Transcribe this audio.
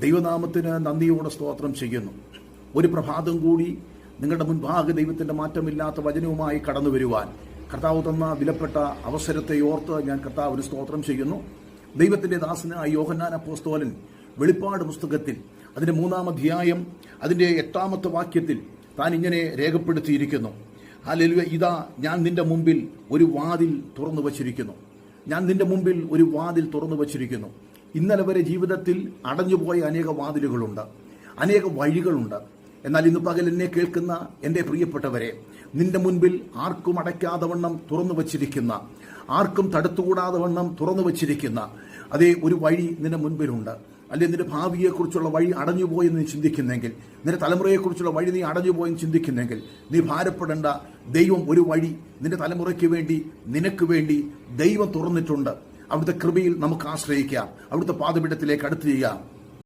ദൈവനാമത്തിന് നന്ദിയോടെ സ്തോത്രം ചെയ്യുന്നു. ഒരു പ്രഭാതം കൂടി നിങ്ങളുടെ മുൻപാകെ ദൈവത്തിന്റെ മാറ്റമില്ലാത്ത വചനവുമായി കടന്നു വരുവാൻ കർത്താവ് തന്ന വിലപ്പെട്ട അവസരത്തെ ഓർത്ത് ഞാൻ കർത്താവിന് സ്തോത്രം ചെയ്യുന്നു. ദൈവത്തിന്റെ ദാസനായ യോഹന്നാൻ അപ്പോസ്തലൻ വെളിപ്പാട് പുസ്തകത്തിൽ അതിന്റെ 3-ാം അധ്യായം അതിന്റെ 8-ാമത്തെ വാക്യത്തിൽ താൻ ഇങ്ങനെ രേഖപ്പെടുത്തിയിരിക്കുന്നു. ഹല്ലേലൂയ, ഇതാ ഞാൻ നിന്റെ മുമ്പിൽ ഒരു വാതിൽ തുറന്നു വച്ചിരിക്കുന്നു. ഞാൻ നിന്റെ മുമ്പിൽ ഒരു വാതിൽ തുറന്നു വച്ചിരിക്കുന്നു. ഇന്നലെ വരെ ജീവിതത്തിൽ അടഞ്ഞുപോയ അനേക വാതിലുകളുണ്ട്, അനേക വഴികളുണ്ട്. എന്നാൽ ഇന്ന് പകൽ എന്നെ കേൾക്കുന്ന എൻ്റെ പ്രിയപ്പെട്ടവരെ, നിന്റെ മുൻപിൽ ആർക്കും അടയ്ക്കാതെ വണ്ണം തുറന്നു വച്ചിരിക്കുന്ന, ആർക്കും തടുത്തുകൂടാതെ വണ്ണം തുറന്നു വച്ചിരിക്കുന്ന അതേ ഒരു വഴി നിന്റെ മുൻപിലുണ്ട്. അല്ലെങ്കിൽ നിന്റെ ഭാവിയെക്കുറിച്ചുള്ള വഴി അടഞ്ഞുപോയെന്ന് നീ ചിന്തിക്കുന്നെങ്കിൽ, നിന്റെ തലമുറയെക്കുറിച്ചുള്ള വഴി നീ അടഞ്ഞുപോയെന്ന് ചിന്തിക്കുന്നെങ്കിൽ നീ ഭാരപ്പെടേണ്ട. ദൈവം ഒരു വഴി നിന്റെ തലമുറയ്ക്ക് വേണ്ടി, നിനക്ക് വേണ്ടി ദൈവം തുറന്നിട്ടുണ്ട്. അവിടുത്തെ കൃപയിൽ നമുക്ക് ആശ്രയിക്കാം, അവിടുത്തെ പാദപീഠത്തിലേക്ക് അടുത്ത് ചെയ്യാം.